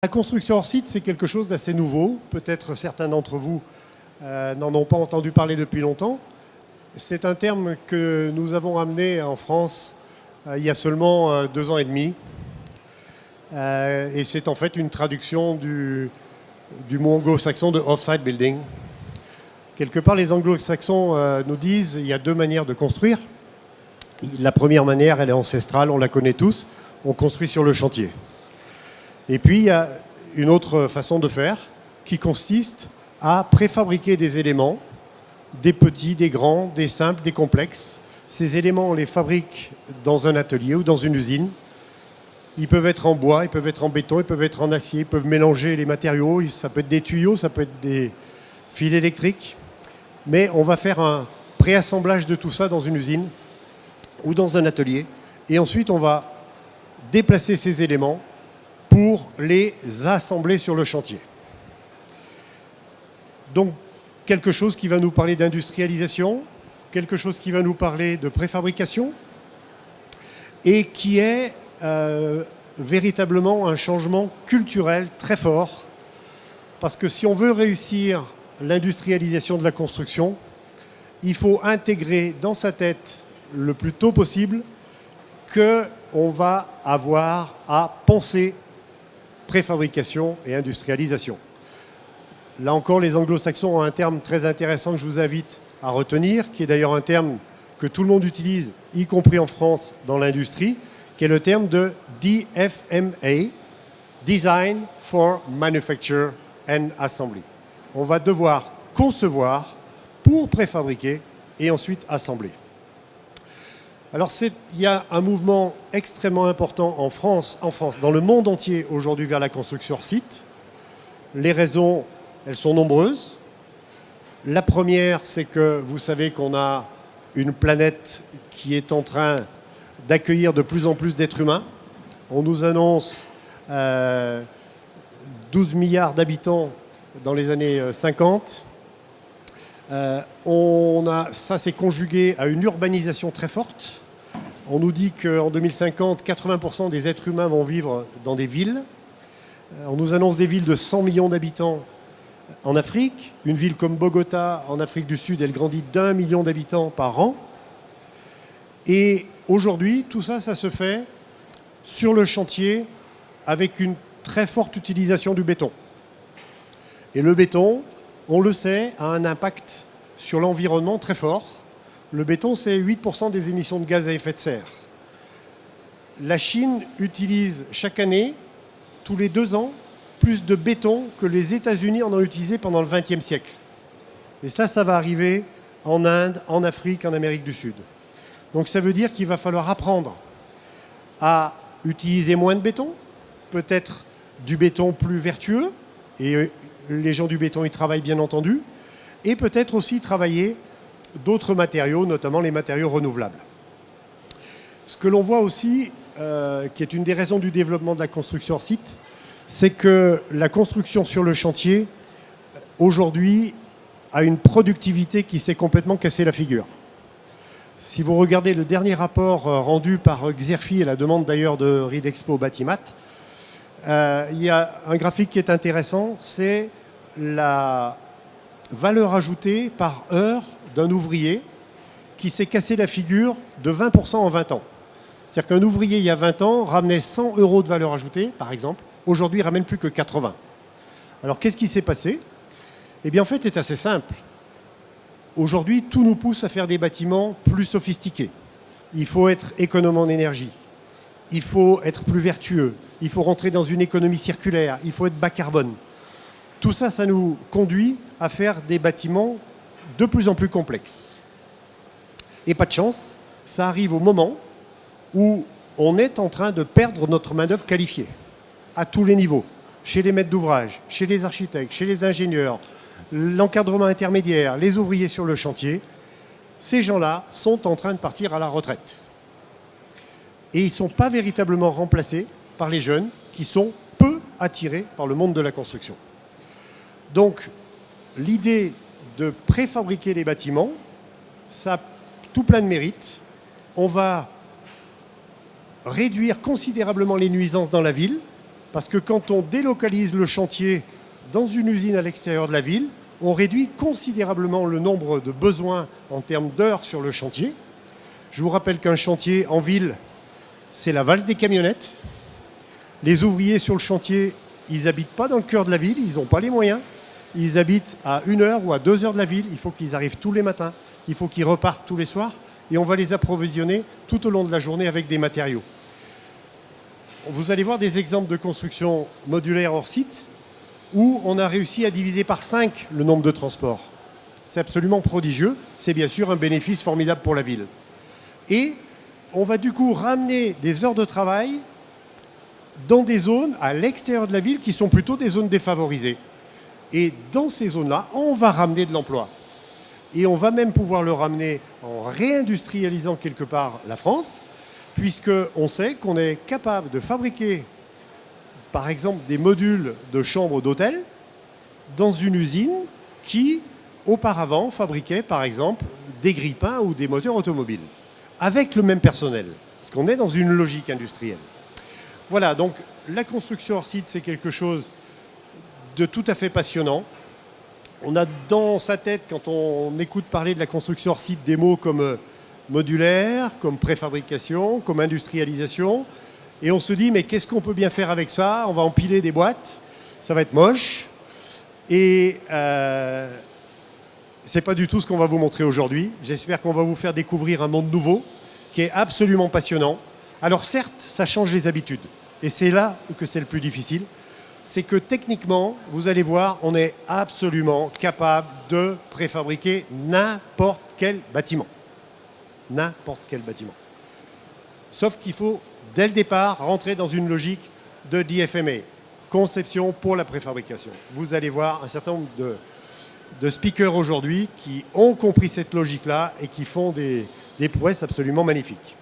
La construction hors site, c'est quelque chose d'assez nouveau. Peut-être certains d'entre vous n'en ont pas entendu parler depuis longtemps. C'est un terme que nous avons amené en France il y a seulement 2 ans et demi. Et c'est en fait une traduction du mot anglo-saxon de off-site building. Quelque part, les anglo-saxons nous disent qu'il y a 2 manières de construire. La première manière, elle est ancestrale, on la connaît tous. On construit sur le chantier. Et puis, il y a une autre façon de faire qui consiste à préfabriquer des éléments, des petits, des grands, des simples, des complexes. Ces éléments, on les fabrique dans un atelier ou dans une usine. Ils peuvent être en bois, ils peuvent être en béton, ils peuvent être en acier, ils peuvent mélanger les matériaux. Ça peut être des tuyaux, ça peut être des fils électriques. Mais on va faire un préassemblage de tout ça dans une usine ou dans un atelier. Et ensuite, on va déplacer ces éléments pour les assembler sur le chantier. Donc, quelque chose qui va nous parler d'industrialisation, quelque chose qui va nous parler de préfabrication, et qui est véritablement un changement culturel très fort, parce que si on veut réussir l'industrialisation de la construction, il faut intégrer dans sa tête le plus tôt possible qu'on va avoir à penser préfabrication et industrialisation. Là encore, les anglo-saxons ont un terme très intéressant que je vous invite à retenir, qui est d'ailleurs un terme que tout le monde utilise, y compris en France, dans l'industrie, qui est le terme de DFMA, Design for Manufacture and Assembly. On va devoir concevoir pour préfabriquer et ensuite assembler. Alors, il y a un mouvement extrêmement important en France, dans le monde entier aujourd'hui vers la construction hors site. Les raisons, elles sont nombreuses. La première, c'est que vous savez qu'on a une planète qui est en train d'accueillir de plus en plus d'êtres humains. On nous annonce 12 milliards d'habitants dans les années 50. Ça s'est conjugué à une urbanisation très forte. On nous dit qu'en 2050, 80% des êtres humains vont vivre dans des villes. On nous annonce des villes de 100 millions d'habitants en Afrique. Une ville comme Bogota, en Afrique du Sud, elle grandit d'1 million d'habitants par an. Et aujourd'hui, tout ça, ça se fait sur le chantier avec une très forte utilisation du béton. Et le béton, on le sait, a un impact sur l'environnement très fort. Le béton, c'est 8% des émissions de gaz à effet de serre. La Chine utilise chaque année, tous les 2 ans, plus de béton que les États-Unis en ont utilisé pendant le XXe siècle. Et ça va arriver en Inde, en Afrique, en Amérique du Sud. Donc ça veut dire qu'il va falloir apprendre à utiliser moins de béton, peut-être du béton plus vertueux, et les gens du béton y travaillent bien entendu, et peut-être aussi travailler d'autres matériaux, notamment les matériaux renouvelables. Ce que l'on voit aussi, qui est une des raisons du développement de la construction hors site, c'est que la construction sur le chantier, aujourd'hui, a une productivité qui s'est complètement cassé la figure. Si vous regardez le dernier rapport rendu par Xerfi, à la demande d'ailleurs de Ridexpo Batimat, il y a un graphique qui est intéressant, c'est la valeur ajoutée par heure d'un ouvrier qui s'est cassé la figure de 20% en 20 ans. C'est-à-dire qu'un ouvrier, il y a 20 ans, ramenait 100 € de valeur ajoutée, par exemple. Aujourd'hui, il ne ramène plus que 80. Alors, qu'est-ce qui s'est passé? Eh bien, en fait, c'est assez simple. Aujourd'hui, tout nous pousse à faire des bâtiments plus sophistiqués. Il faut être économe en énergie. Il faut être plus vertueux. Il faut rentrer dans une économie circulaire. Il faut être bas carbone. Tout ça, ça nous conduit à faire des bâtiments de plus en plus complexes. Et pas de chance, ça arrive au moment où on est en train de perdre notre main-d'œuvre qualifiée, à tous les niveaux, chez les maîtres d'ouvrage, chez les architectes, chez les ingénieurs, l'encadrement intermédiaire, les ouvriers sur le chantier. Ces gens-là sont en train de partir à la retraite. Et ils ne sont pas véritablement remplacés par les jeunes qui sont peu attirés par le monde de la construction. Donc, l'idée de préfabriquer les bâtiments, ça a tout plein de mérites. On va réduire considérablement les nuisances dans la ville, Parce que quand on délocalise le chantier dans une usine à l'extérieur de la ville, on réduit considérablement le nombre de besoins en termes d'heures sur le chantier. Je vous rappelle qu'un chantier en ville, c'est la valse des camionnettes. Les ouvriers sur le chantier, ils n'habitent pas dans le cœur de la ville, ils n'ont pas les moyens. Ils habitent à 1 heure ou à 2 heures de la ville. Il faut qu'ils arrivent tous les matins. Il faut qu'ils repartent tous les soirs. Et on va les approvisionner tout au long de la journée avec des matériaux. Vous allez voir des exemples de construction modulaire hors site où on a réussi à diviser par 5 le nombre de transports. C'est absolument prodigieux. C'est bien sûr un bénéfice formidable pour la ville. Et on va du coup ramener des heures de travail dans des zones à l'extérieur de la ville qui sont plutôt des zones défavorisées. Et dans ces zones-là, on va ramener de l'emploi. Et on va même pouvoir le ramener en réindustrialisant quelque part la France, puisqu'on sait qu'on est capable de fabriquer, par exemple, des modules de chambres d'hôtel dans une usine qui, auparavant, fabriquait, par exemple, des grille-pains ou des moteurs automobiles, avec le même personnel, parce qu'on est dans une logique industrielle. Voilà, donc la construction hors site, c'est quelque chose de tout à fait passionnant. On a dans sa tête, quand on écoute parler de la construction hors site, des mots comme modulaire, comme préfabrication, comme industrialisation. Et on se dit, mais qu'est-ce qu'on peut bien faire avec ça? On va empiler des boîtes, ça va être moche. Et c'est pas du tout ce qu'on va vous montrer aujourd'hui. J'espère qu'on va vous faire découvrir un monde nouveau qui est absolument passionnant. Alors certes, ça change les habitudes. Et c'est là que c'est le plus difficile. C'est que techniquement, vous allez voir, on est absolument capable de préfabriquer n'importe quel bâtiment. N'importe quel bâtiment. Sauf qu'il faut, dès le départ, rentrer dans une logique de DFMA, conception pour la préfabrication. Vous allez voir un certain nombre de speakers aujourd'hui qui ont compris cette logique-là et qui font des prouesses absolument magnifiques.